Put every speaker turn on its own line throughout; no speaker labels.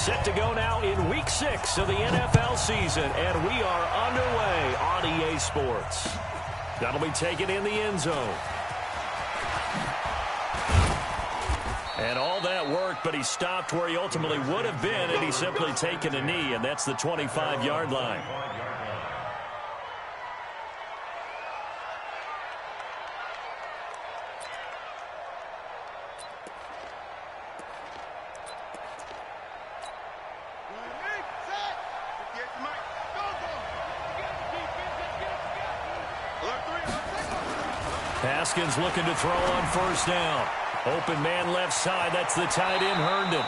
Set to go now in Week 6 of the NFL season, and we are underway on EA Sports. That'll be taken in the end zone. And all that work, but he stopped where he ultimately would have been, and he's simply taken a knee, and that's the 25-yard line. Haskins looking to throw on first down. Open man left side. That's the tight end, Herndon.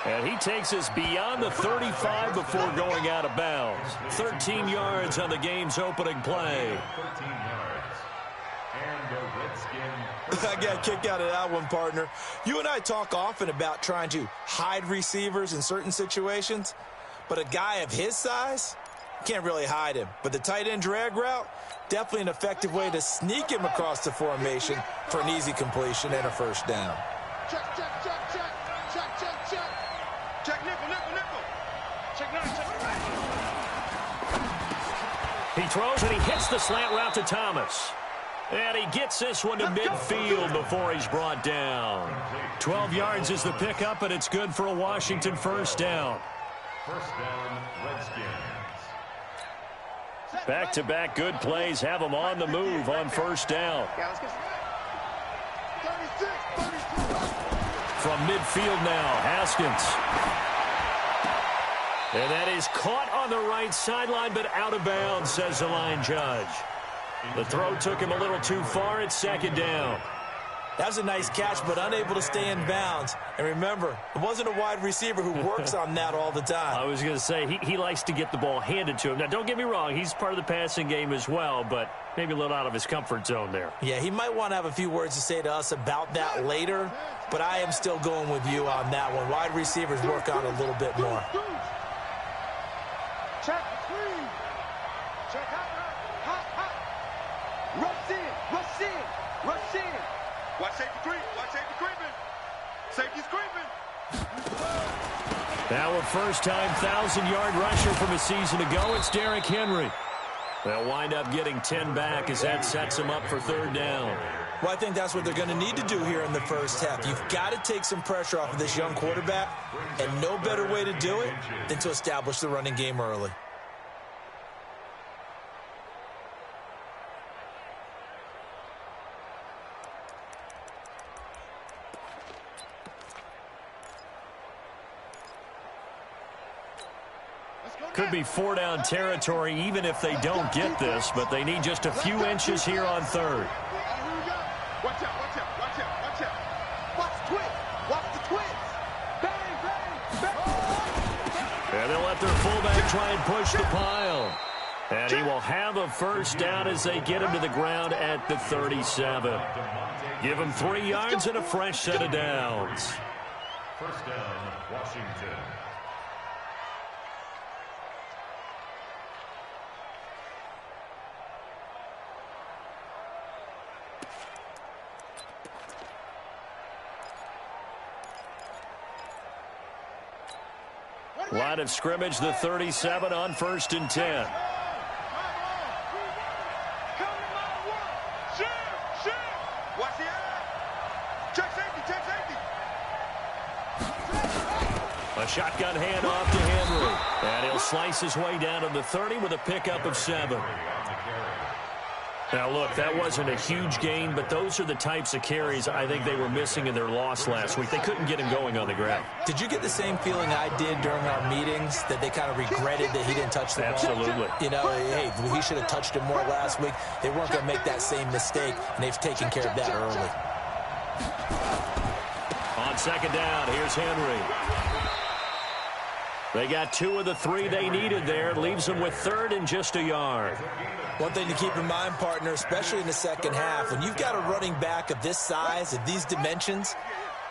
And he takes us beyond the 35 before going out of bounds. 13 yards on the game's opening play.
13 yards. And the Redskins.
I got a kick out of that one, partner. You and I talk often about trying to hide receivers in certain situations, but a guy of his size can't really hide him. But the tight end drag route, definitely an effective way to sneak him across the formation for an easy completion and a first down.
Check, check, check, check, check, check, check. Check nickel, nickel, nickel. Check nine, check right.
He throws and he hits the slant route to Thomas. And he gets this one to midfield before he's brought down. 12 yards is the pickup, and it's good for a Washington first down.
First down, Redskins.
Back-to-back good plays have them on the move on first down. From midfield now, Haskins. And that is caught on the right sideline, but out of bounds, says the line judge. The throw took him a little too far. It's second down.
That was a nice catch, but unable to stay in bounds. And remember, it wasn't a wide receiver who works on that all the time.
I was going to say, he likes to get the ball handed to him. Now, don't get me wrong. He's part of the passing game as well, but maybe a little out of his comfort zone there.
Yeah, he might want to have a few words to say to us about that later, but I am still going with you on that one. Wide receivers work on a little bit more.
Check three. Check hot, hot, hot. Rush in, rush in, rush in. Watch safety creep. Watch safety creeping. Safety's creeping.
Now a first-time 1,000-yard rusher from a season ago. It's Derrick Henry. They'll wind up getting 10 back as that sets them up for third down.
Well, I think that's what they're going to need to do here in the first half. You've got to take some pressure off of this young quarterback, and no better way to do it than to establish the running game early.
Could be four-down territory even if they don't get this, but they need just a few inches here on third.
Watch out, watch out, watch out, watch out. Watch the twins. Watch the twins. Bang, bang, bang.
And they'll let their fullback try and push the pile. And he will have a first down as they get him to the ground at the 37. Give him 3 yards and a fresh set of downs.
First down, Washington.
Line of scrimmage, the 37 on 1st and 10. A shotgun handoff to Henry. And he'll slice his way down to the 30 with a pickup of 7. Now, look, that wasn't a huge gain, but those are the types of carries I think they were missing in their loss last week. They couldn't get him going on the ground.
Did you get the same feeling I did during our meetings, that they kind of regretted that he didn't touch the ball?
Absolutely.
You know, hey, he should have touched it more last week. They weren't going to make that same mistake, and they've taken care of that early.
On second down, here's Henry. They got 2 of the 3 they needed there. Leaves them with 3rd and just a yard.
One thing to keep in mind, partner, especially in the second half, when you've got a running back of this size, of these dimensions,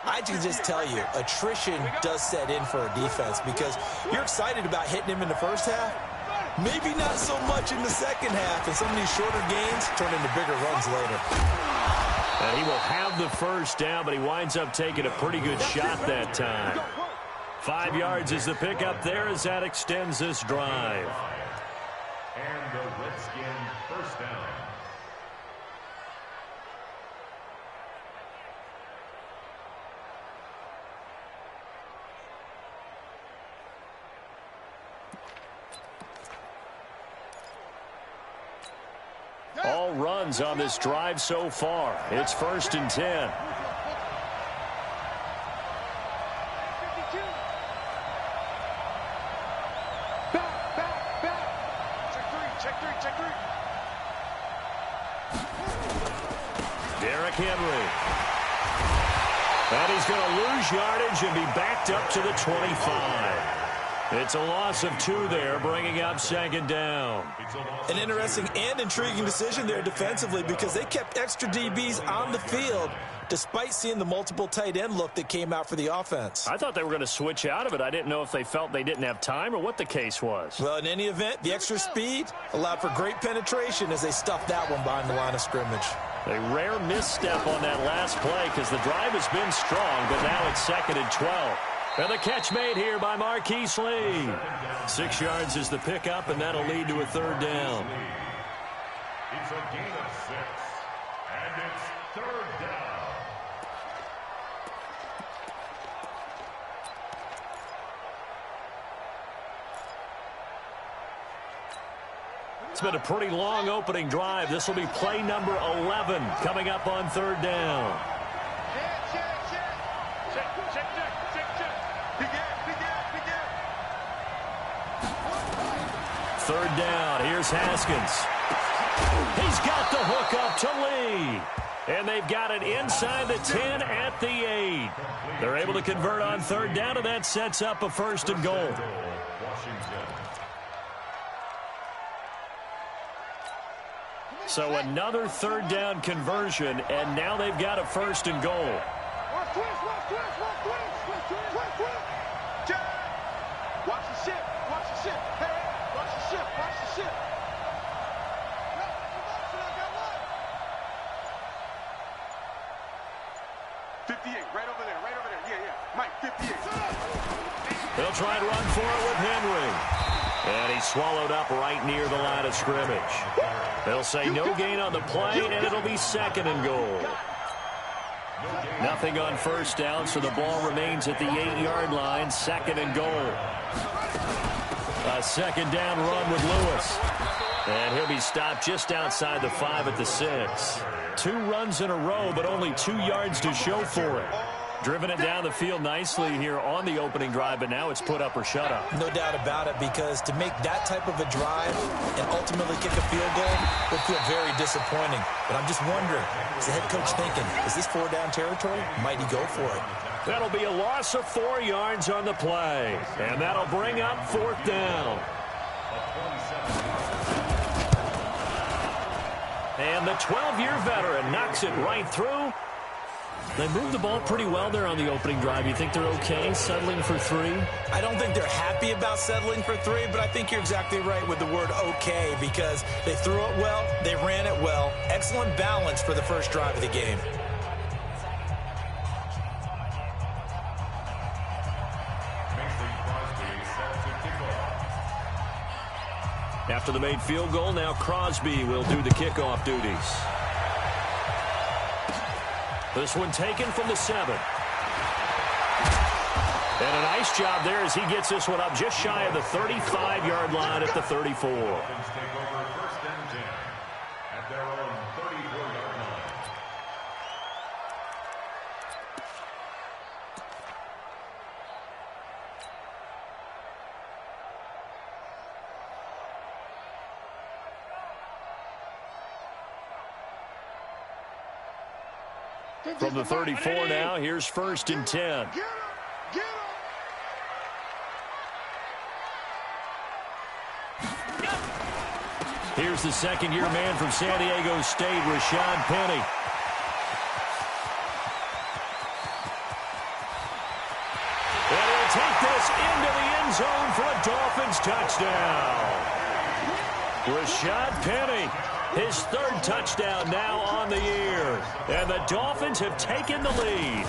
I can just tell you, attrition does set in for a defense because you're excited about hitting him in the first half. Maybe not so much in the second half, and some of these shorter gains turn into bigger runs later.
And he will have the first down, but he winds up taking a pretty good shot that time. 5 yards is the pickup there as that extends this drive.
And the Redskin first down.
All runs on this drive so far. It's 1st and 10. Derrick Henry. And he's going to lose yardage and be backed up to the 25. It's a loss of 2 there, bringing up 2nd down.
An interesting and intriguing decision there defensively because they kept extra DBs on the field despite seeing the multiple tight end look that came out for the offense.
I thought they were going to switch out of it. I didn't know if they felt they didn't have time or what the case was.
Well, in any event, the extra speed allowed for great penetration as they stuffed that one behind the line of scrimmage.
A rare misstep on that last play because the drive has been strong, but now it's 2nd and 12. And the catch made here by Marquise Lee. 6 yards is the pickup, and that'll lead to a 3rd down.
It's a gain of 6, and it's 3rd down.
It's been a pretty long opening drive. This will be play number 11 coming up on 3rd down. Third down. Here's Haskins. He's got the hook up to Lee. And they've got it inside the 10 at the 8. They're able to convert on 3rd down, and that sets up a 1st and goal. So another 3rd down conversion, and now they've got a 1st and goal.
Watch the ship. Watch the ship. Hey, watch the ship. Watch the ship. 58, right over there. Right over there. Yeah, yeah. Mike, 58.
They'll try and run for it with Henry. And he's swallowed up right near the line of scrimmage. They'll say no gain on the play, and it'll be 2nd and goal. Nothing on 1st down, so the ball remains at the 8-yard line. 2nd and goal. A 2nd down run with Lewis. And he'll be stopped just outside the 5 at the 6. 2 runs in a row, but only 2 yards to show for it. Driven it down the field nicely here on the opening drive, but now it's put up or shut up.
No doubt about it, because to make that type of a drive and ultimately kick a field goal would feel very disappointing. But I'm just wondering, is the head coach thinking, is this 4-down territory? Might he go for it?
That'll be a loss of 4 yards on the play. And that'll bring up 4th down. And the 12-year veteran knocks it right through. They moved the ball pretty well there on the opening drive. You think they're okay settling for 3?
I don't think they're happy about settling for 3, but I think you're exactly right with the word okay, because they threw it well, they ran it well. Excellent balance for the first drive of the game.
After the made field goal, now Crosby will do the kickoff duties. This one taken from the 7. And a nice job there as he gets this one up just shy of the 35-yard line at the 34.
Take over 1st and 10 at their own 34-yard line.
From the 34 now, here's 1st and 10. Here's the 2nd-year man from San Diego State, Rashad Penny. And he'll take this into the end zone for a Dolphins touchdown. Rashad Penny, his 3rd touchdown now on the year. And the Dolphins have taken the lead.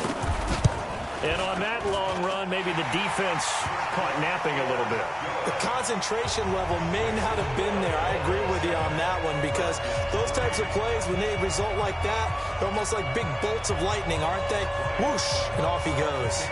And on that long run, maybe the defense caught napping a little bit.
The concentration level may not have been there. I agree with you on that one, because those types of plays, when they result like that, they're almost like big bolts of lightning, aren't they? Whoosh, and off he goes.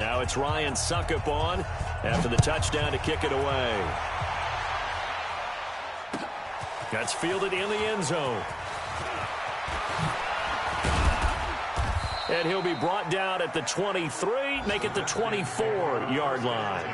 Now it's Ryan Suckup on after the touchdown to kick it away. That's fielded in the end zone. And he'll be brought down at the 23, make it the 24-yard line.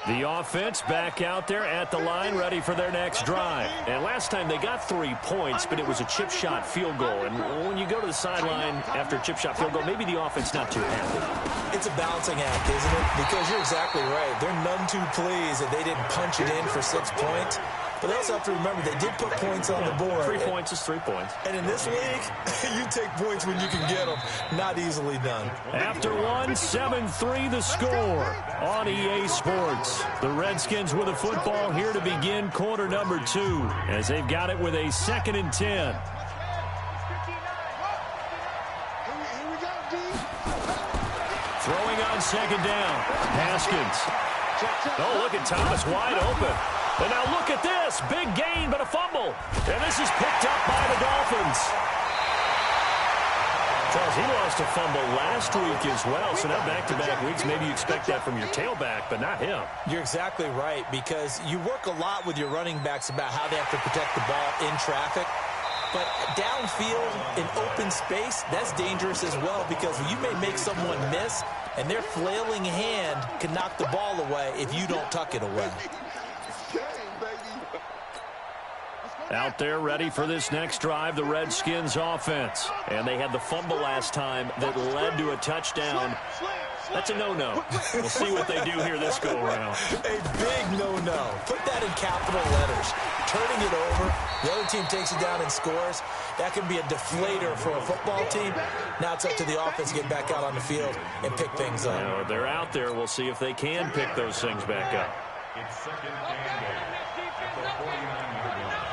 The offense back out there at the line, ready for their next drive. And last time they got 3 points, but it was a chip shot field goal. And when you go to the sideline after a chip shot field goal, maybe the offense not too happy.
It's a balancing act, isn't it? Because you're exactly right. They're none too pleased that they didn't punch it in for 6 points. But they also have to remember they did put points on the board.
3 points is 3 points.
And in this league, you take points when you can get them. Not easily done.
After one, 7-3 the score on EA Sports. The Redskins with the football here to begin quarter number 2 as they've got it with a 2nd and 10. Throwing on 2nd down. Haskins. Oh, look at Thomas wide open. And now look at this. Big gain, but a fumble. And this is picked up by the Dolphins. Charles, he lost a fumble last week as well. So now back-to-back weeks, maybe you expect that from your tailback, but not him.
You're exactly right, because you work a lot with your running backs about how they have to protect the ball in traffic. But downfield, in open space, that's dangerous as well, because you may make someone miss, and their flailing hand can knock the ball away if you don't tuck it away.
Out there ready for this next drive, the Redskins offense. And they had the fumble last time that led to a touchdown. That's a no-no. We'll see what they do here this go-around.
A big no-no. Put that in capital letters. Turning it over, the other team takes it down and scores. That can be a deflator for a football team. Now it's up to the offense to get back out on the field and pick things up.
Now, they're out there. We'll see if they can pick those things back up.
It's 2nd and goal at the 49-yard line.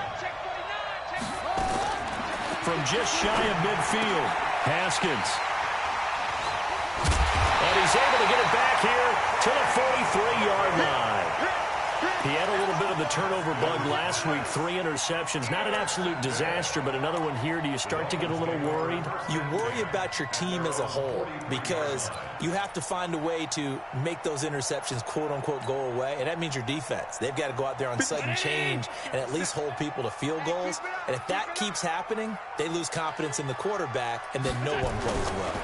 From just shy of midfield, Haskins. And he's able to get it back here to the 43-yard line. He had a little bit of the turnover bug last week, 3 interceptions. Not an absolute disaster, but another one here. Do you start to get a little worried?
You worry about your team as a whole, because you have to find a way to make those interceptions, quote-unquote, go away, and that means your defense. They've got to go out there on sudden change and at least hold people to field goals. And if that keeps happening, they lose confidence in the quarterback, and then no one plays well.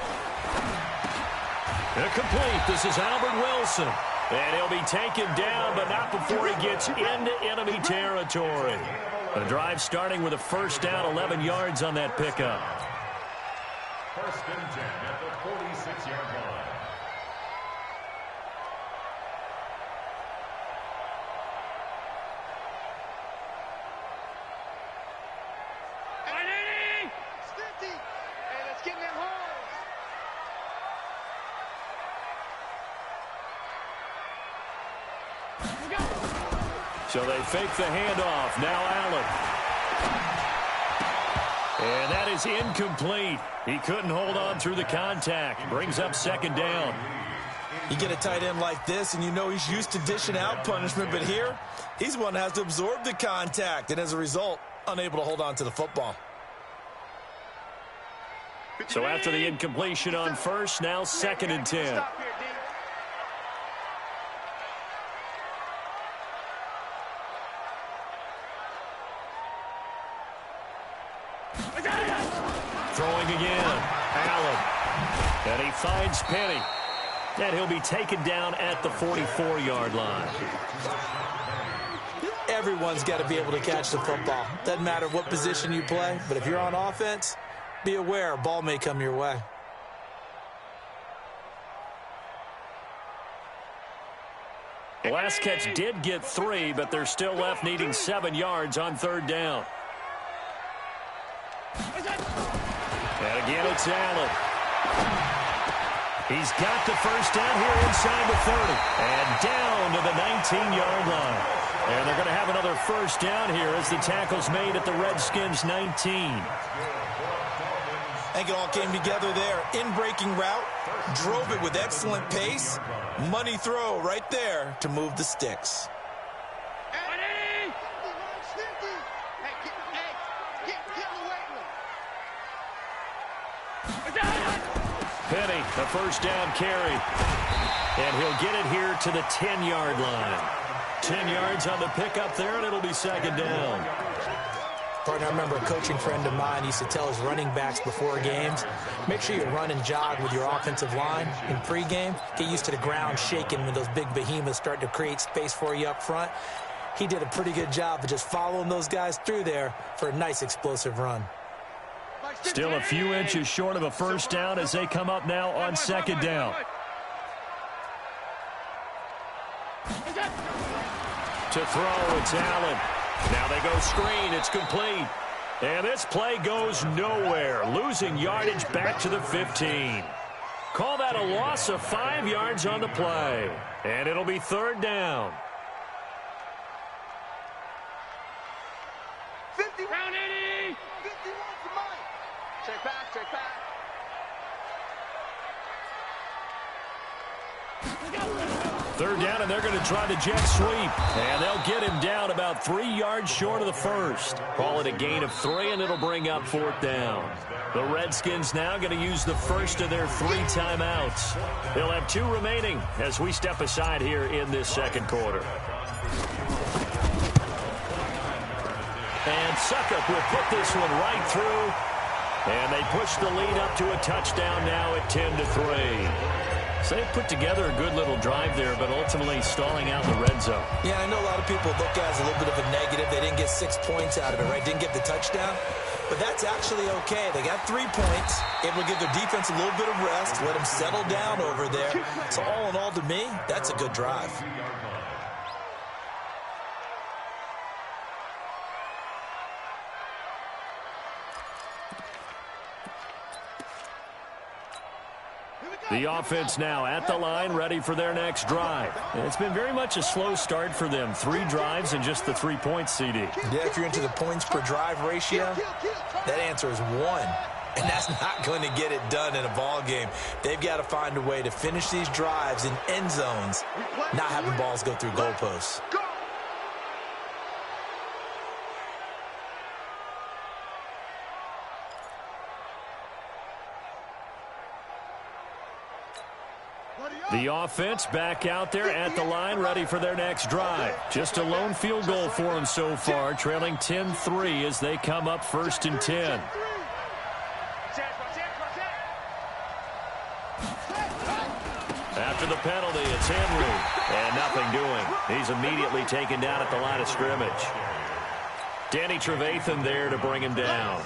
Complete. This is Albert Wilson. And he'll be taken down, but not before he gets into enemy territory. The drive starting with a 1st down, 11 yards on that pickup.
1st and 10 at the 46-yard line.
Hey, let's get in them holes.
So they fake the handoff. Now Allen. And that is incomplete. He couldn't hold on through the contact. Brings up 2nd down.
You get a tight end like this, and you know he's used to dishing out punishment, but here, he's one that has to absorb the contact, and as a result, unable to hold on to the football.
So after the incompletion on 1st, now 2nd and 10. Throwing again. Allen. And he finds Penny. And he'll be taken down at the 44-yard line.
Everyone's got to be able to catch the football. Doesn't matter what position you play, but if you're on offense, be aware a ball may come your way.
The last catch did get 3, but they're still left needing 7 yards on 3rd down. And again, it's Allen. He's got the first down here inside the 30. And down to the 19-yard line. And they're going to have another first down here as the tackle's made at the Redskins' 19.
I think it all came together there. In-breaking route, drove it with excellent pace. Money throw right there to move the sticks.
Penny, the first down carry. And he'll get it here to the 10-yard line. 10 yards on the pickup there, and it'll be second down.
Partner, I remember a coaching friend of mine used to tell his running backs before games, make sure you run and jog with your offensive line in pregame. Get used to the ground shaking when those big behemoths start to create space for you up front. He did a pretty good job of just following those guys through there for a nice explosive run.
Still a few inches short of a first down as they come up now on second down. To throw, it's Allen. Now they go screen. It's complete. And this play goes nowhere. Losing yardage back to the 15. Call that a loss of 5 yards on the play. And it'll be third down.
50. Round 80. 51 for Mike. Check back, check back.
Third down, and they're going to try the jet sweep. And they'll get him down about 3 yards short of the first. Call it a gain of 3, and it'll bring up fourth down. The Redskins now going to use the first of their 3 timeouts. They'll have 2 remaining as we step aside here in this second quarter. And Suckup will put this one right through. And they push the lead up to a touchdown now at 10-3. So they put together a good little drive there, but ultimately stalling out in the red zone.
Yeah, I know a lot of people look at it as a little bit of a negative. They didn't get 6 points out of it, right? Didn't get the touchdown. But that's actually okay. They got 3 points, able to give their defense a little bit of rest, let them settle down over there. So all in all, to me, that's a good drive.
The offense now at the line, ready for their next drive. And it's been very much a slow start for them. 3 drives and just the 3 points, CD.
Yeah, if you're into the points per drive ratio, that answer is 1. And that's not going to get it done in a ball game. They've got to find a way to finish these drives in end zones, not having balls go through goalposts.
The offense back out there at the line, ready for their next drive. Just a lone field goal for them so far, trailing 10-3 as they come up 1st and 10. After the penalty, it's Henry. And nothing doing. He's immediately taken down at the line of scrimmage. Danny Trevathan there to bring him down.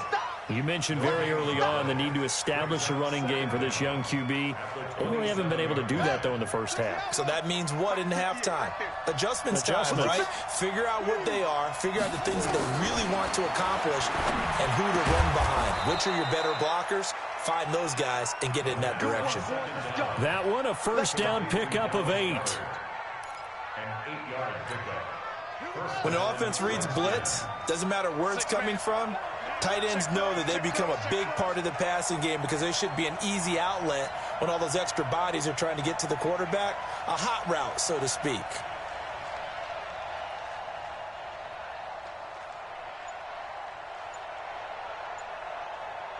You mentioned very early on the need to establish a running game for this young QB. They really haven't been able to do that, though, in the first half.
So that means what in halftime? Adjustments time, right? Figure out what they are, figure out the things that they really want to accomplish, and who to run behind. Which are your better blockers? Find those guys and get in that direction.
That one, a first down pickup of 8.
When an offense reads blitz, doesn't matter where it's coming from, tight ends know that they become a big part of the passing game because they should be an easy outlet when all those extra bodies are trying to get to the quarterback. A hot route, so to speak.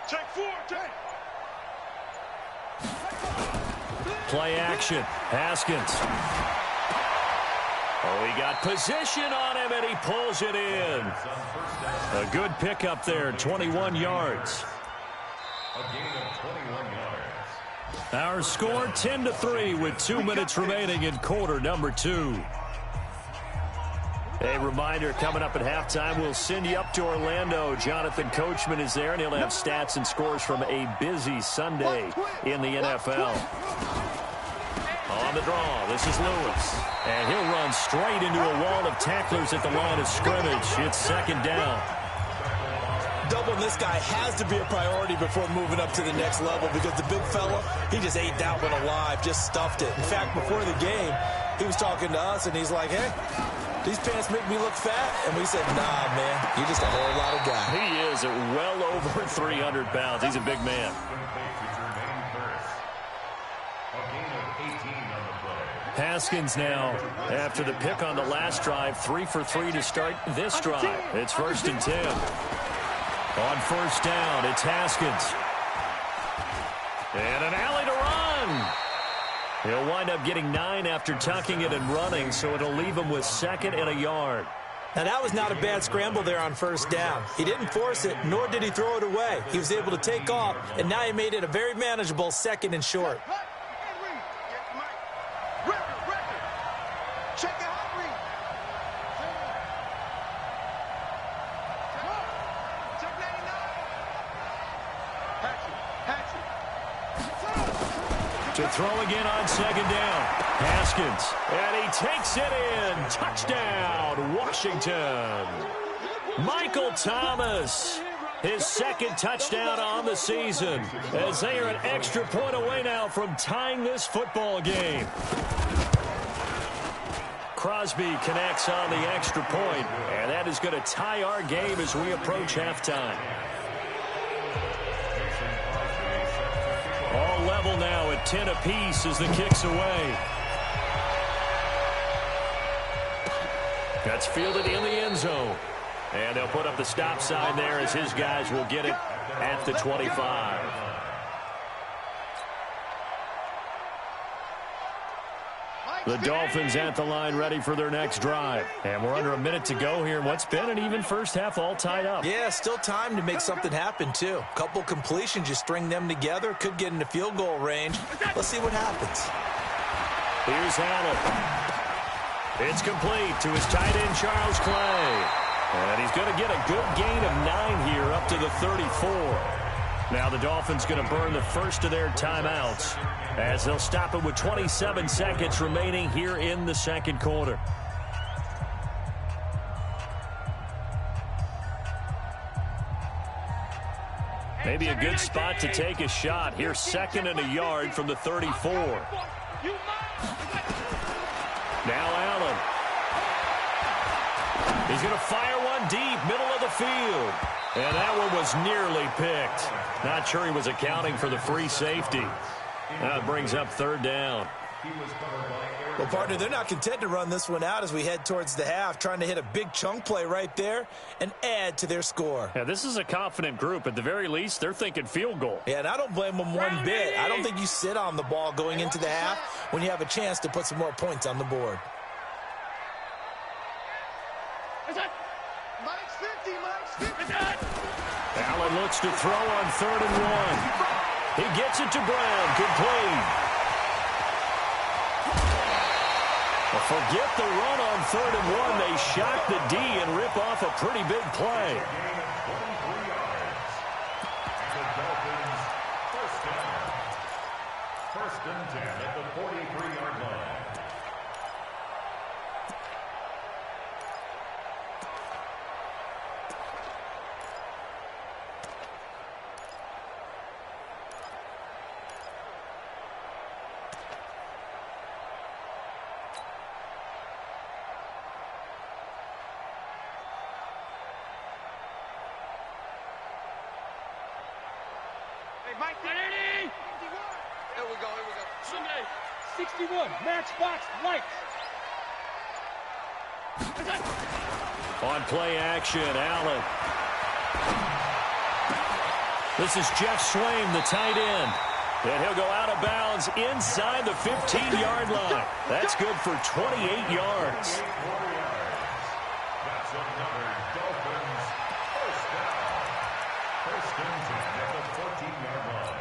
Check 4, check.
Play action. Haskins. Oh, he got position on him, and he pulls it in. A good pickup there, 21 yards. Our score, 10-3, with 2 minutes remaining in quarter number 2. A reminder, coming up at halftime, we'll send you up to Orlando. Jonathan Coachman is there, and he'll have stats and scores from a busy Sunday in the NFL. On the draw, this is Lewis. And he'll run straight into a wall of tacklers at the line of scrimmage. It's second down.
doubling this guy has to be a priority before moving up to the next level because the big fella, he just ate that one alive, just stuffed it. In fact, before the game, he was talking to us, and he's like, hey, these pants make me look fat. And we said, nah, man, you're just a whole lot of guy.
He is at well over 300 pounds. He's a big man. Haskins now, after the pick on the last drive, 3 for 3 to start this drive. It's 1st and 10. On 1st down, it's Haskins. And an alley to run. He'll wind up getting 9 after tucking it and running, so it'll leave him with 2nd and a yard.
Now, that was not a bad scramble there on 1st down. He didn't force it, nor did he throw it away. He was able to take off, and now he made it a very manageable 2nd and short.
To throw again on 2nd down. Haskins. And he takes it in. Touchdown, Washington. Michael Thomas. His 2nd touchdown on the season. As they are an extra point away now from tying this football game. Crosby connects on the extra point. And that is going to tie our game as we approach halftime. All level now at 10 apiece as the kick's away. That's fielded in the end zone. And they'll put up the stop sign there as his guys will get it at the 25. The Dolphins at the line ready for their next drive. And we're under a minute to go here in what's been an even first half all tied up.
Yeah, still time to make something happen, too. Couple completions, you string them together, could get into field goal range. Let's see what happens.
Here's Allen. It's complete to his tight end, Charles Clay. And he's going to get a good gain of 9 here up to the 34. Now the Dolphins going to burn the first of their timeouts as they'll stop it with 27 seconds remaining here in the second quarter. Maybe a good spot to take a shot. Here's 2nd and a yard from the 34. Now Allen. He's going to fire one deep, middle of the field. And that one was nearly picked. Not sure he was accounting for the free safety. That brings up 3rd down.
Well, partner, they're not content to run this one out as we head towards the half, trying to hit a big chunk play right there and add to their score.
Yeah, this is a confident group. At the very least, they're thinking field goal.
Yeah, and I don't blame them one bit. I don't think you sit on the ball going into the half when you have a chance to put some more points on the board.
Allen looks to throw on 3rd and 1. He gets it to Brown. Complete. Well, forget the run on 3rd and 1. They shock the D and rip off a pretty big play.
First and 10 at the 43-yard line.
Here we go.
61, matchbox lights.
On play action, Allen. This is Jeff Swaim, the tight end. And he'll go out of bounds inside the 15-yard line. That's good for 28 yards.
That's another Dolphins first down. First and 10 at the 14-yard line.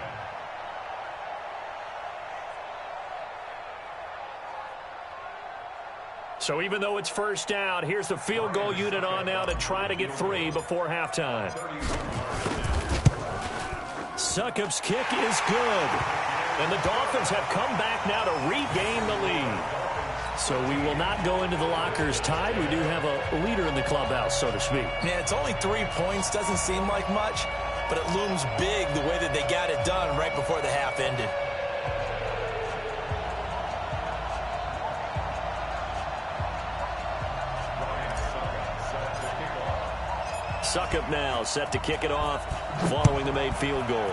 So even though it's first down, here's the field goal unit on now to try to get 3 before halftime. Succop's kick is good. And the Dolphins have come back now to regain the lead. So we will not go into the lockers tied. We do have a leader in the clubhouse, so to speak.
Yeah, it's only 3 points. Doesn't seem like much, but it looms big the way that they got it done right before the half ended.
Suckup now set to kick it off following the made field goal.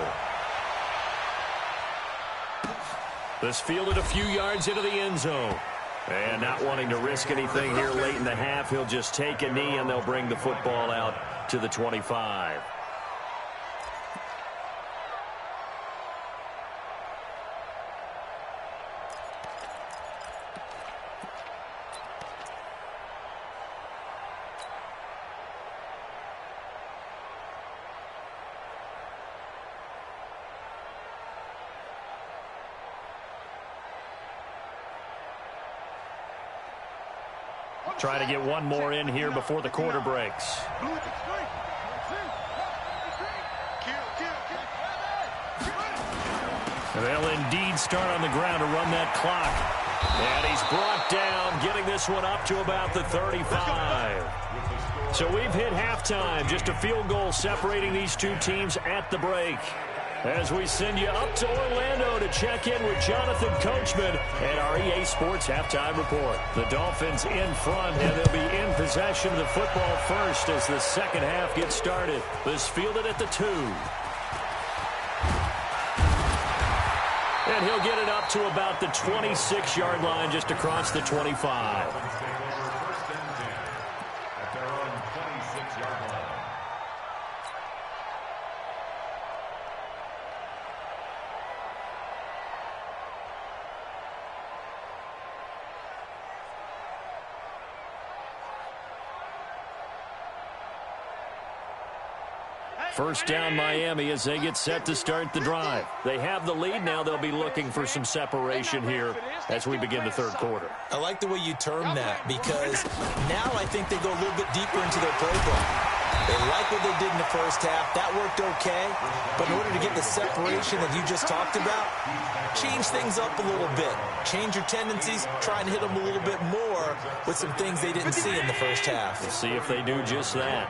This fielded a few yards into the end zone. And not wanting to risk anything here late in the half, he'll just take a knee and they'll bring the football out to the 25. Trying to get one more in here before the quarter breaks. They'll indeed start on the ground to run that clock. And he's brought down, getting this one up to about the 35. So we've hit halftime. Just a field goal separating these two teams at the break. As we send you up to Orlando to check in with Jonathan Coachman and our EA Sports Halftime Report. The Dolphins in front, and they'll be in possession of the football first as the second half gets started. This fielded at the 2. And he'll get it up to about the 26-yard line just across the 25. First down Miami as they get set to start the drive. They have the lead. Now they'll be looking for some separation here as we begin the third quarter.
I like the way you term that because now I think they go a little bit deeper into their playbook. They like what they did in the first half. That worked okay. But in order to get the separation that you just talked about, change things up a little bit. Change your tendencies. Try and hit them a little bit more with some things they didn't see in the first half.
We'll see if they do just that.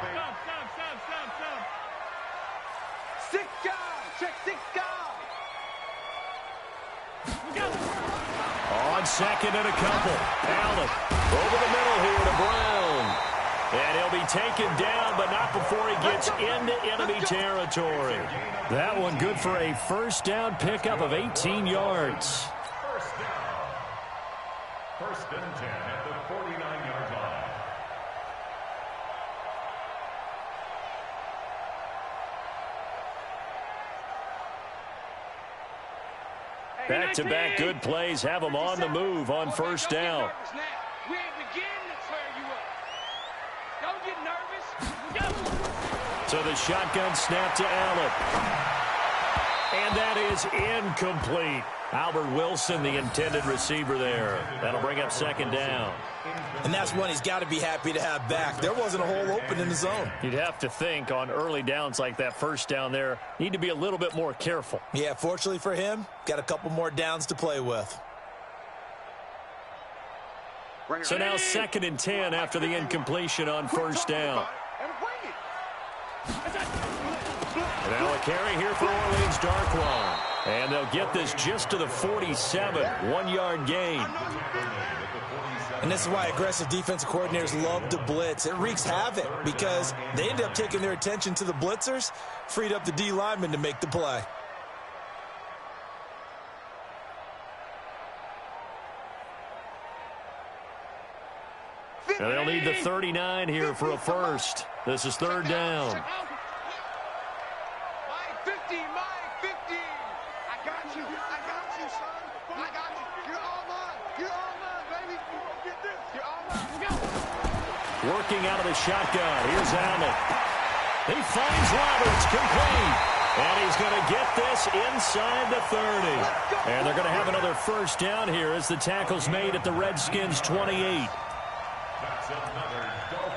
On second and a couple. Allen over the middle here to Brown. And he'll be taken down, but not before he gets into enemy territory. That one good for a first down pickup of 18 yards.
First down. First and 10 at the 49-yard line.
Back-to-back good plays have them on the move on first down. So the shotgun snap to Allen. And that is incomplete. Albert Wilson, the intended receiver there. That'll bring up second down.
And that's one he's got to be happy to have back. There wasn't a hole open in the zone.
You'd have to think on early downs like that first down there, need to be a little bit more careful.
Yeah, fortunately for him, got a couple more downs to play with.
So now second and 10 after the incompletion on first down. Now a carry here for Orleans Darkwan. And they'll get this just to the 47, 1-yard gain.
And this is why aggressive defensive coordinators love to blitz. It wreaks havoc because they end up taking their attention to the blitzers, freed up the D lineman to make the play.
And they'll need the 39 here for a first. This is third down. Working out of the shotgun. Here's Allen. He finds Roberts, complete. And he's going to get this inside the 30. And they're going to have another first down here as the tackle's made at the Redskins' 28.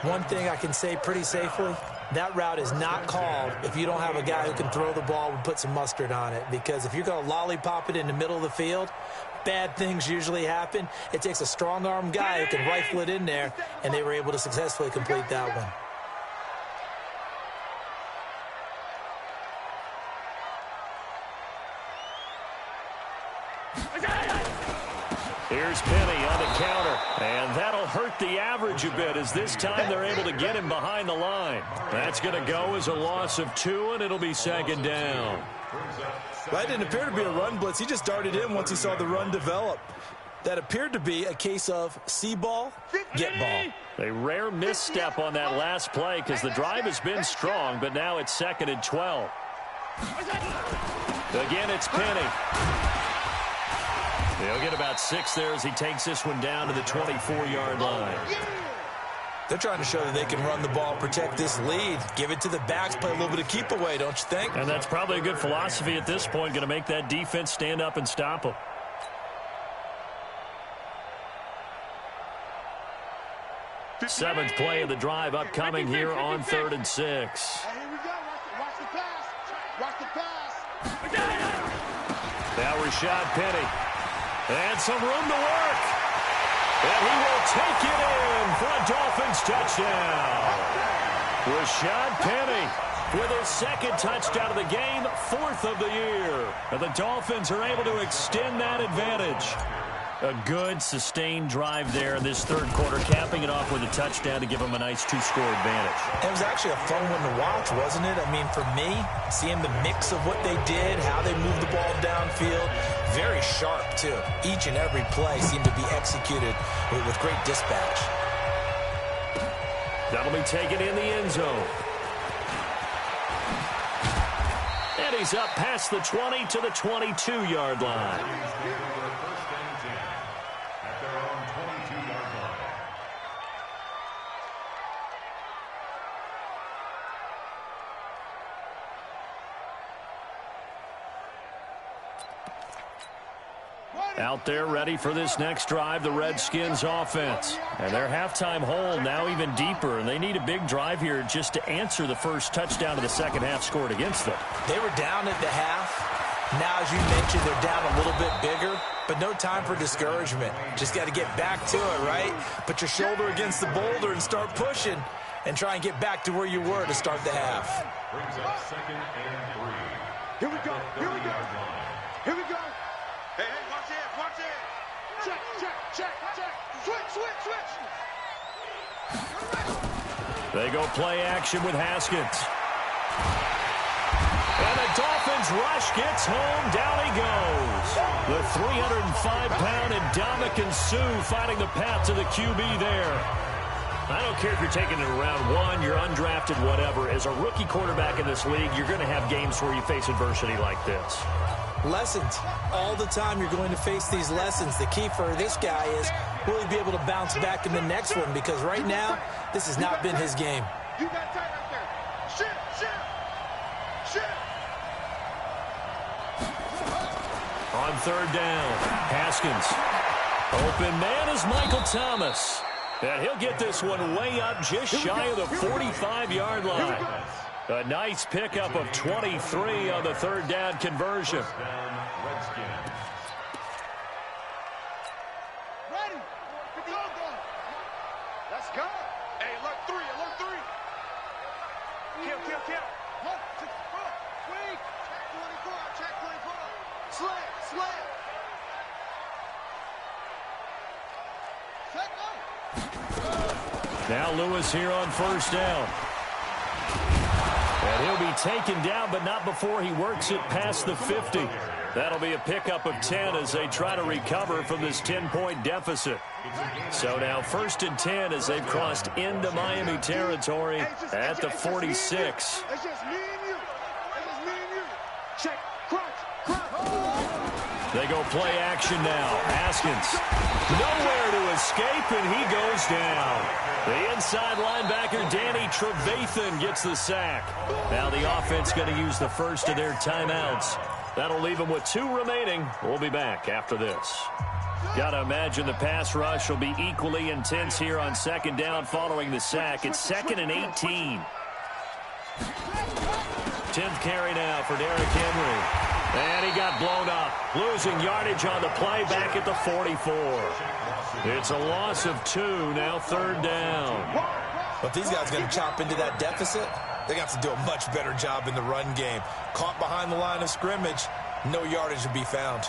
One thing I can say pretty safely, that route is not called if you don't have a guy who can throw the ball and put some mustard on it. Because if you're going to lollipop it in the middle of the field, bad things usually happen. It takes a strong-arm guy who can rifle it in there, and they were able to successfully complete that one.
Here's Penny on the counter, and that'll hurt the average a bit as this time they're able to get him behind the line. That's going to go as a loss of 2, and it'll be second down.
That didn't appear to be a run blitz. He just darted in once he saw the run develop. That appeared to be a case of see ball, get ball.
A rare misstep on that last play because the drive has been strong, but now it's 2nd and 12. Again, it's Penny. He'll get about 6 there as he takes this one down to the 24-yard line.
They're trying to show that they can run the ball, protect this lead, give it to the backs, play a little bit of keep away, don't you think?
And that's probably a good philosophy at this point, going to make that defense stand up and stop them. Seventh play of the drive upcoming here on 3rd and 6.
Here we go. Watch the pass. Watch the pass.
Now Rashad Penny. And some room to work. And he will take it in for a Dolphins touchdown. Rashad Penny with his 2nd touchdown of the game, 4th of the year. And the Dolphins are able to extend that advantage. A good, sustained drive there in this 3rd quarter, capping it off with a touchdown to give them a nice 2-score advantage.
It was actually a fun one to watch, wasn't it? I mean, for me, seeing the mix of what they did, how they moved the ball downfield, very sharp, too. Each and every play seemed to be executed with great dispatch.
That'll be taken in the end zone. And he's up past the 20 to the 22-yard line. Out there ready for this next drive, the Redskins offense. And their halftime hole now even deeper, and they need a big drive here just to answer the first touchdown of the second half scored against them.
They were down at the half. Now, as you mentioned, they're down a little bit bigger, but no time for discouragement. Just got to get back to it, right? Put your shoulder against the boulder and start pushing and try and get back to where you were to start the half.
Brings up 2nd and 3.
Here we go. Here we go. Here we go. Hey, watch it. Watch it. Check, check, check, check. Switch, switch, switch.
They go play action with Haskins. And the Dolphins rush gets home. Down he goes. The 305-pound Ndamukong Suh finding the path to the QB there. I don't care if you're taking it in round 1, you're undrafted, whatever. As a rookie quarterback in this league, you're going to have games where you face adversity like this.
Lessons. All the time you're going to face these lessons. The key for this guy is, will he be able to bounce back in the next one? Because right now, this has not been his game.
You got tight right there. Shit, shit, shit.
On 3rd down, Haskins. Open man is Michael Thomas. And he'll get this one way up just shy of the 45-yard line. A nice pickup of 23 on the 3rd down conversion.
Ready. Let's go. Hey, alert 3, alert 3. Kill, kill, kill. Look, wait. Check 24, check 24. Slam. Set up.
Now Lewis here on 1st down. And he'll be taken down, but not before he works it past the 50. That'll be a pickup of 10 as they try to recover from this 10-point deficit. So now 1st and 10 as they've crossed into Miami territory at the 46.
It's just me and you. It's just me and you. Check. Crunch.
They go play action now. Haskins. Nowhere to escape, and he goes down. The inside linebacker, Danny Trevathan, gets the sack. Now the offense going to use the first of their timeouts. That'll leave them with 2 remaining. We'll be back after this. Got to imagine the pass rush will be equally intense here on 2nd down following the sack. It's 2nd and 18. 10th carry now for Derrick Henry. And he got blown up. Losing yardage on the play back at the 44. It's a loss of 2, now 3rd down.
But if these guys are going to chop into that deficit, they got to do a much better job in the run game. Caught behind the line of scrimmage, no yardage to be found.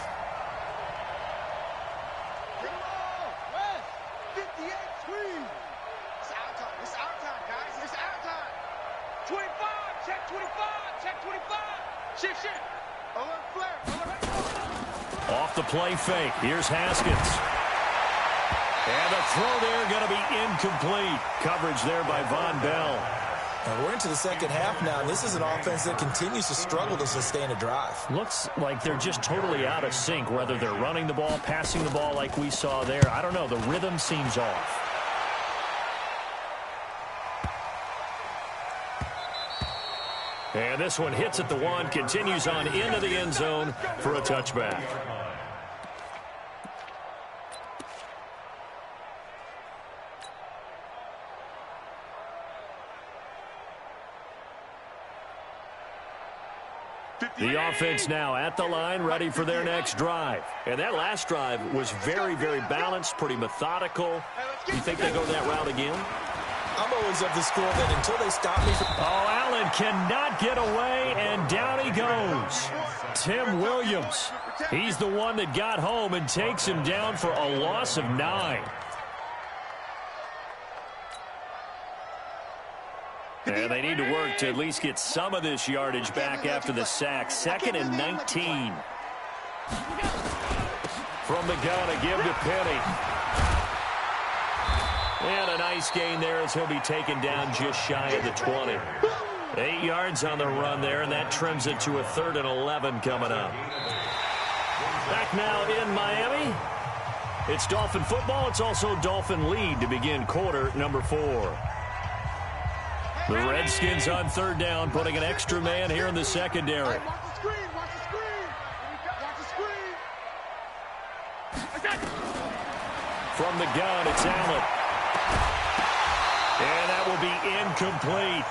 Off the play fake. Here's Haskins. And the throw there going to be incomplete. Coverage there by Von Bell.
And we're into the second half now, and this is an offense that continues to struggle to sustain a drive.
Looks like they're just totally out of sync, whether they're running the ball, passing the ball like we saw there. I don't know. The rhythm seems off. And this one hits at the 1, continues on into the end zone for a touchback. The offense now at the line, ready for their next drive. And that last drive was very, very balanced, pretty methodical. You think they go that route again?
I'm always of the school that until they stop me from...
Oh, Allen cannot get away, and down he goes. Tim Williams. He's the one that got home and takes him down for a loss of 9. And they need to work to at least get some of this yardage back after the sack. 2nd and 19. From the gun, a give to Penny. And a nice gain there as he'll be taken down just shy of the 20. 8 yards on the run there, and that trims it to a 3rd and 11 coming up. Back now in Miami. It's Dolphin football. It's also Dolphin lead to begin quarter number 4. The Redskins on 3rd down, putting an extra man here in the secondary. From the gun, it's Allen. And that will be incomplete.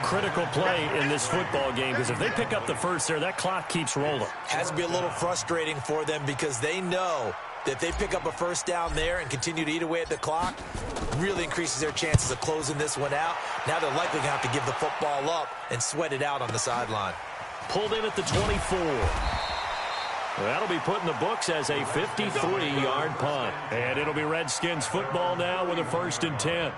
Critical play in this football game, because if they pick up the first there, that clock keeps rolling.
Has to be a little frustrating for them because they know that if they pick up a first down there and continue to eat away at the clock, really increases their chances of closing this one out. Now they're likely going to have to give the football up and sweat it out on the sideline.
Pulled in at the 24. That'll be put in the books as a 53-yard punt. And it'll be Redskins football now with a 1st and 10.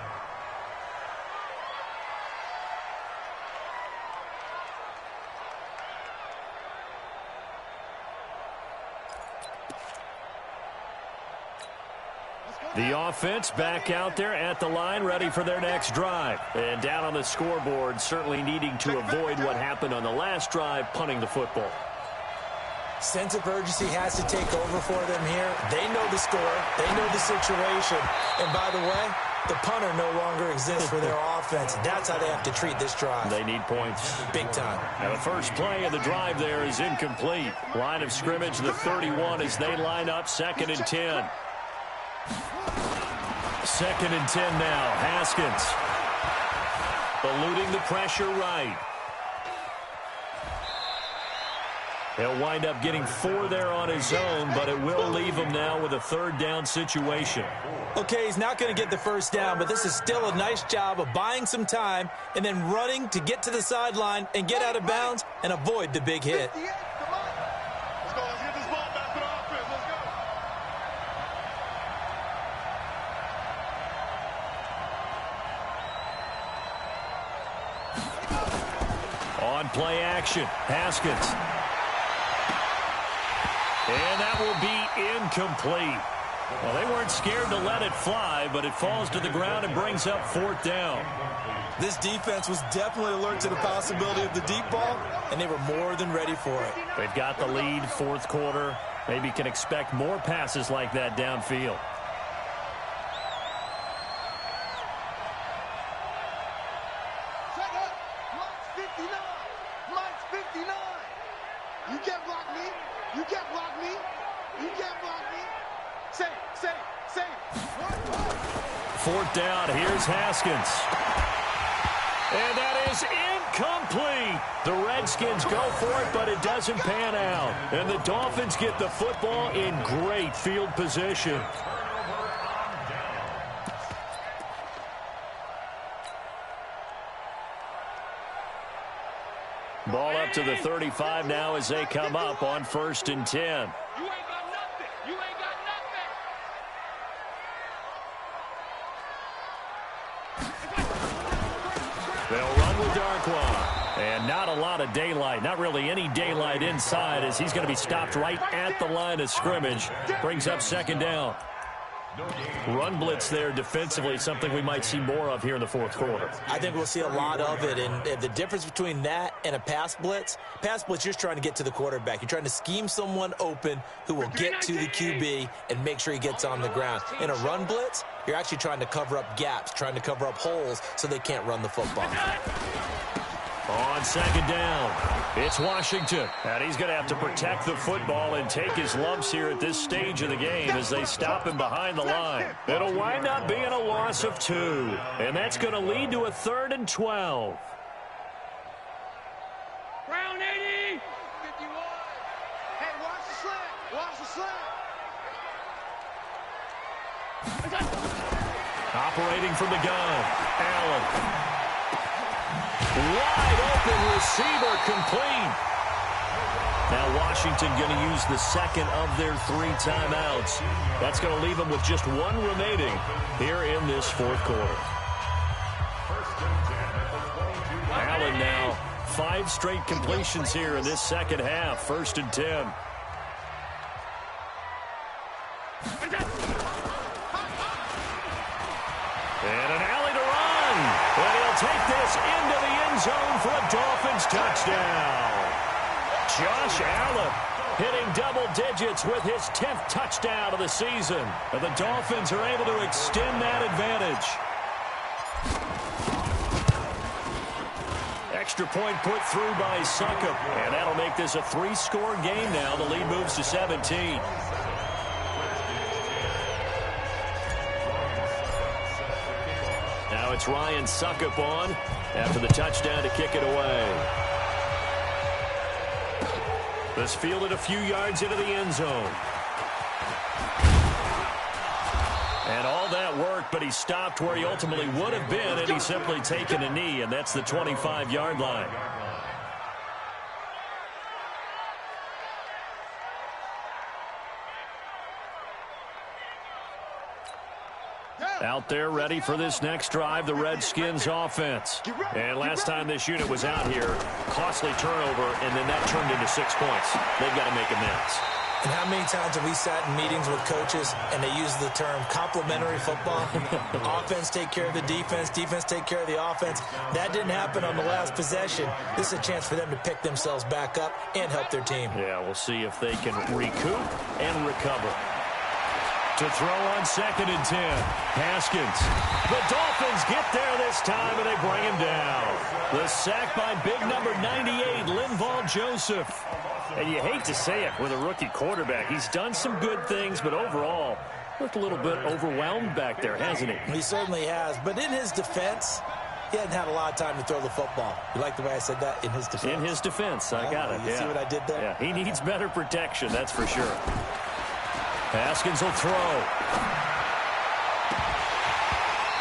The offense back out there at the line, ready for their next drive. And down on the scoreboard, certainly needing to avoid what happened on the last drive, punting the football.
Sense of urgency has to take over for them here. They know the score. They know the situation. And by the way, the punter no longer exists for their offense. That's how they have to treat this drive.
They need points.
Big time.
And the first play of the drive there is incomplete. Line of scrimmage, the 31 as they line up, 2nd and 10. 2nd and 10 now. Haskins eluding the pressure right. He'll wind up getting 4 there on his own, but it will leave him now with a 3rd down situation.
Okay, he's not going to get the first down, but this is still a nice job of buying some time and then running to get to the sideline and get out of bounds and avoid the big hit.
On play action, Haskins. And that will be incomplete. Well, they weren't scared to let it fly, but it falls to the ground and brings up 4th down.
This defense was definitely alert to the possibility of the deep ball, and they were more than ready for it.
They've got the lead, 4th quarter. Maybe can expect more passes like that downfield. Fourth down, here's Haskins. And that is Incomplete. The Redskins go for it, but it doesn't pan out. And the Dolphins get the football in great field position. Ball up to the 35 now as they come up on 1st and 10.
You ain't got nothing. You ain't got nothing.
They'll run with Darkwa. And not a lot of daylight. Not really any daylight inside as he's going to be stopped right at the line of scrimmage. Brings up 2nd down. Run blitz there defensively, something we might see more of here in the 4th quarter.
I think we'll see a lot of it, and the difference between that and a pass blitz, you're just trying to get to the quarterback. You're trying to scheme someone open who will get to the QB and make sure he gets on the ground. In a run blitz, you're actually trying to cover up gaps, trying to cover up holes so they can't run the football.
On 2nd down, it's Washington. And he's going to have to protect the football and take his lumps here at this stage of the game as they stop him behind the line. It'll wind up being a loss of 2. And that's going to lead to a 3rd and 12.
Brown 80.
51. Hey, watch the slant. Watch the slant.
Operating from the gun, Allen. Wide open receiver complete. Now Washington going to use the 2nd of their 3 timeouts. That's going to leave them with just 1 remaining here in this 4th quarter. Allen now 5 straight completions here in this 2nd half. 1st and 10. And an alley to run. And he'll take this into the end zone for a Dolphins touchdown. Josh Allen hitting double digits with his 10th touchdown of the season. And the Dolphins are able to extend that advantage. Extra point put through by Succop. And that'll make this a 3-score game now. The lead moves to 17. Now it's Ryan Succop on after the touchdown to kick it away. This fielded a few yards into the end zone. And all that worked, but he stopped where he ultimately would have been had he simply taken a knee, and that's the 25-yard line. Out there ready for this next drive, the Redskins offense. And last time this unit was out here, costly turnover, and then that turned into 6 points. They've got to make amends.
And how many times have we sat in meetings with coaches and they use the term complementary football? Offense take care of the defense, defense take care of the offense. That didn't happen on the last possession. This is a chance for them to pick themselves back up and help their team.
Yeah, we'll see if they can recoup and recover. To throw on 2nd and 10. Haskins. The Dolphins get there this time, and they bring him down. The sack by big number 98, Linval Joseph. And you hate to say it with a rookie quarterback. He's done some good things, but overall, looked a little bit overwhelmed back there, hasn't he?
He certainly has. But in his defense, he hadn't had a lot of time to throw the football. You like the way I said that? In his defense?
In his defense. I got it.
You see what I did there?
Yeah, he needs better protection, that's for sure. Haskins will throw.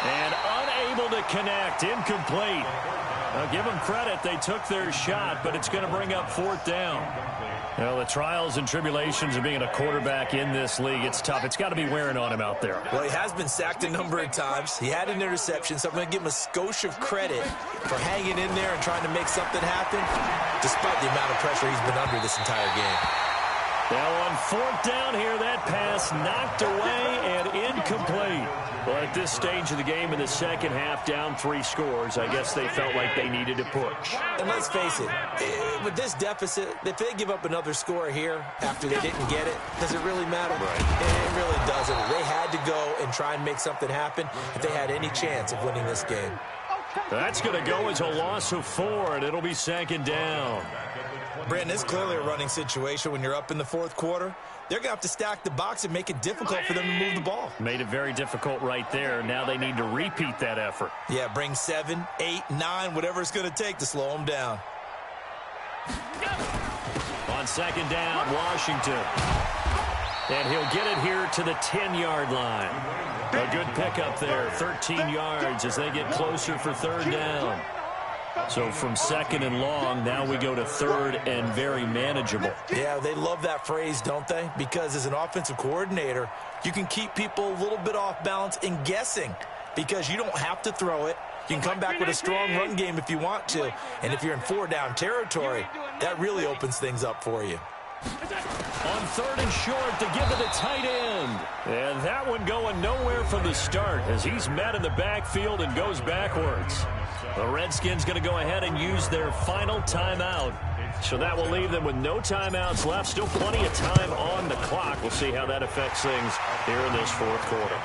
And unable to connect. Incomplete. Now give them credit. They took their shot, but it's going to bring up 4th down. Well, the trials and tribulations of being a quarterback in this league, it's tough. It's got to be wearing on him out there.
Well, he has been sacked a number of times. He had an interception, so I'm going to give him a skosh of credit for hanging in there and trying to make something happen, despite the amount of pressure he's been under this entire game.
Now on 4th down here, that pass knocked away and incomplete. Well, at this stage of the game in the 2nd half, down 3 scores, I guess they felt like they needed to push.
And let's face it, with this deficit, if they give up another score here after they didn't get it, does it really matter?
Right.
It really doesn't. They had to go and try and make something happen if they had any chance of winning this game.
That's going to go as a loss of 4, and it'll be 2nd down.
Brandon, it's clearly a running situation when you're up in the fourth quarter. They're going to have to stack the box and make it difficult for them to move the ball.
Made it very difficult right there. Now they need to repeat that effort.
Yeah, bring 7, 8, 9, whatever it's going to take to slow them down.
On second down, Washington. And he'll get it here to the 10-yard line. A good pickup there, 13 yards as they get closer for third down. So from second and long, now we go to third and very manageable.
Yeah, they love that phrase, don't they? Because as an offensive coordinator, you can keep people a little bit off balance and guessing because you don't have to throw it. You can come back with a strong run game if you want to. And if you're in 4-down territory, that really opens things up for you.
On third and short to give it to tight end. And that one going nowhere from the start as he's met in the backfield and goes backwards. The Redskins going to go ahead and use their final timeout. So that will leave them with no timeouts left. Still plenty of time on the clock. We'll see how that affects things here in this fourth quarter.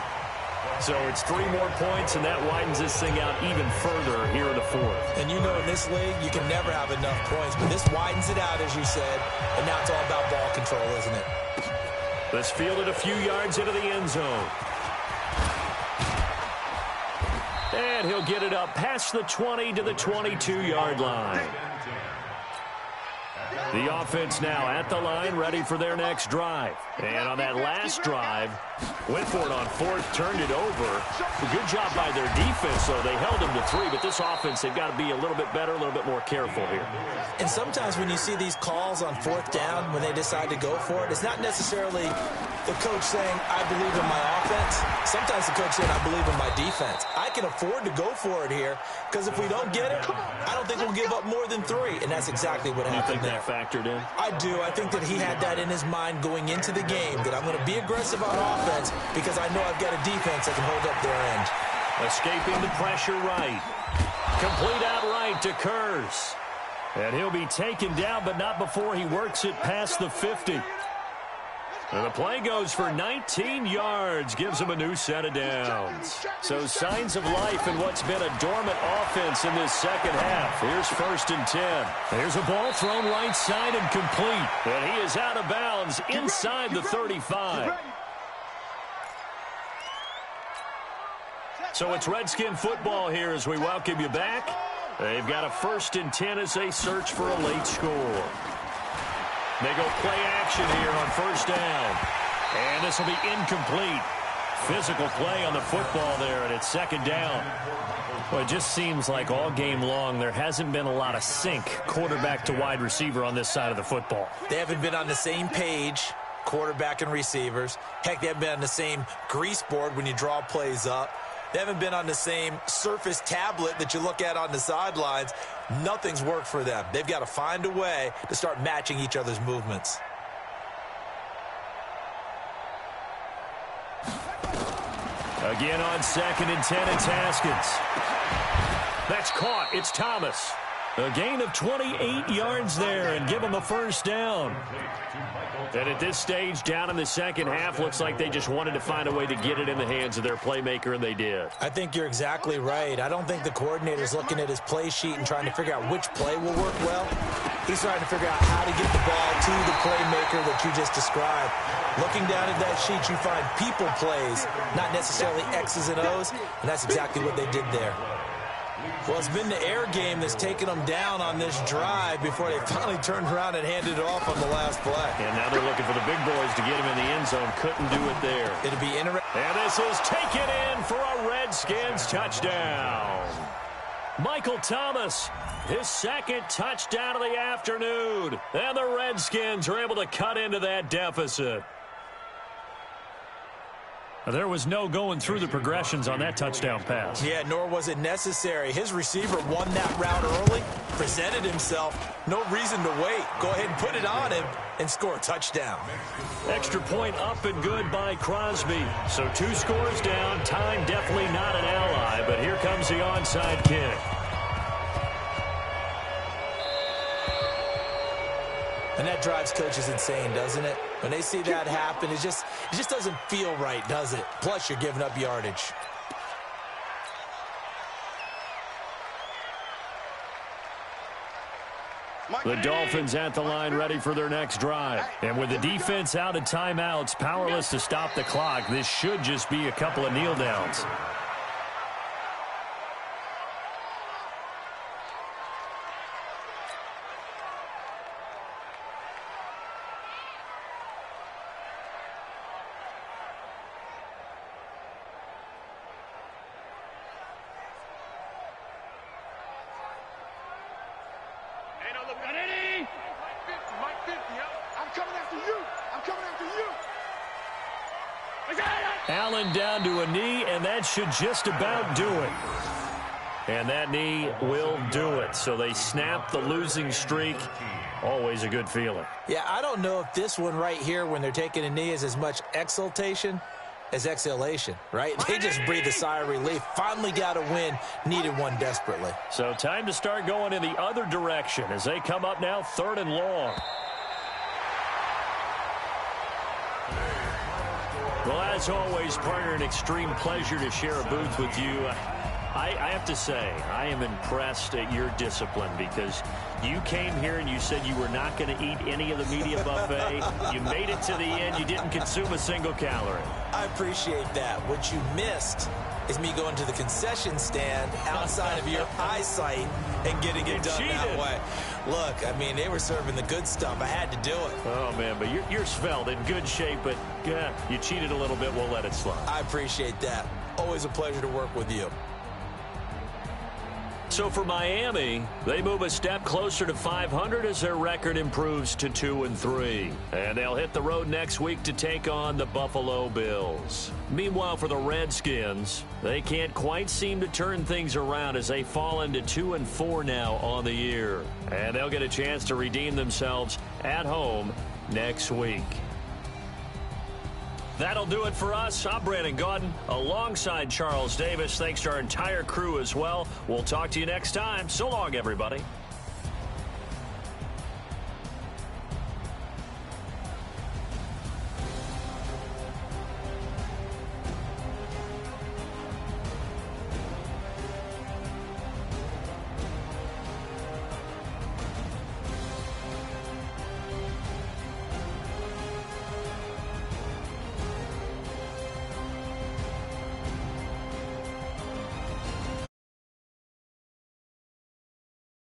So it's 3 more points, and that widens this thing out even further here in the fourth.
And you know in this league, you can never have enough points. But this widens it out, as you said. And now it's all about ball control, isn't it?
Let's field it a few yards into the end zone. And he'll get it up past the 20 to the 22-yard line. The offense now at the line, ready for their next drive. And on that last drive, went for it on fourth, turned it over. Good job by their defense, though. They held them to 3, but this offense, they've got to be a little bit better, a little bit more careful here.
And sometimes when you see these calls on fourth down, when they decide to go for it, it's not necessarily the coach saying, I believe in my offense. Sometimes the coach saying, I believe in my defense. I can afford to go for it here because if we don't get it, I don't think we'll give up more than 3. And that's exactly what happened there.
You think that factored in?
I do. I think that he had that in his mind going into the game, that I'm going to be aggressive on offense because I know I've got a defense that can hold up their end.
Escaping the pressure right. Complete out right to Kurz. And he'll be taken down, but not before he works it past the 50. And the play goes for 19 yards, gives him a new set of downs. So signs of life in what's been a dormant offense in this second half. Here's 1st and 10. There's a ball thrown right side and complete. And he is out of bounds inside the 35. So it's Redskin football here as we welcome you back. They've got a 1st and 10 as they search for a late score. They go play action here on 1st down. And this will be incomplete. Physical play on the football there, and it's 2nd down. Well, it just seems like all game long there hasn't been a lot of sync quarterback to wide receiver on this side of the football.
They haven't been on the same page, quarterback and receivers. Heck, they haven't been on the same grease board when you draw plays up. They haven't been on the same Surface tablet that you look at on the sidelines. Nothing's worked for them. They've got to find a way to start matching each other's movements.
Again on 2nd and 10, it's Haskins. That's caught. It's Thomas. A gain of 28 yards there and give them a 1st down. And at this stage, down in the second half, looks like they just wanted to find a way to get it in the hands of their playmaker, and they did.
I think you're exactly right. I don't think the coordinator's looking at his play sheet and trying to figure out which play will work well. He's trying to figure out how to get the ball to the playmaker that you just described. Looking down at that sheet, you find people plays, not necessarily X's and O's, and that's exactly what they did there. Well, it's been the air game that's taken them down on this drive before they finally turned around and handed it off on the last play.
And now they're looking for the big boys to get him in the end zone. Couldn't do it there.
It'll be interesting.
And this is taken in for a Redskins touchdown. Michael Thomas, his 2nd touchdown of the afternoon. And the Redskins are able to cut into that deficit. There was no going through the progressions on that touchdown pass.
Yeah, nor was it necessary. His receiver won that route early, presented himself. No reason to wait. Go ahead and put it on him and score a touchdown.
Extra point up and good by Crosby. So 2 scores down. Time definitely not an ally, but here comes the onside kick.
And that drives coaches insane, doesn't it? When they see that happen, it just doesn't feel right, does it? Plus, you're giving up yardage.
The Dolphins at the line ready for their next drive. And with the defense out of timeouts, powerless to stop the clock, this should just be a couple of kneel downs. Allen down to a knee, and that should just about do it. And that knee will do it. So they snap the losing streak. Always a good feeling.
Yeah, I don't know if this one right here, when they're taking a knee, is as much exultation as exhalation, right? They just breathe a sigh of relief. Finally got a win. Needed one desperately.
So time to start going in the other direction as they come up now 3rd and long. Well, as always, partner, an extreme pleasure to share a booth with you. I have to say, I am impressed at your discipline because you came here and you said you were not going to eat any of the media buffet. You made it to the end. You didn't consume a single calorie.
I appreciate that. What you missed is me going to the concession stand outside of your eyesight and getting it done that way. Look, I mean, they were serving the good stuff. I had to do it.
Oh, man, but you're svelte, in good shape, but you cheated a little bit. We'll let it slide.
I appreciate that. Always a pleasure to work with you.
So for Miami, they move a step closer to 500 as their record improves to 2-3. And they'll hit the road next week to take on the Buffalo Bills. Meanwhile, for the Redskins, they can't quite seem to turn things around as they fall into 2-4 now on the year. And they'll get a chance to redeem themselves at home next week. That'll do it for us. I'm Brandon Gaudin alongside Charles Davis. Thanks to our entire crew as well. We'll talk to you next time. So long, everybody.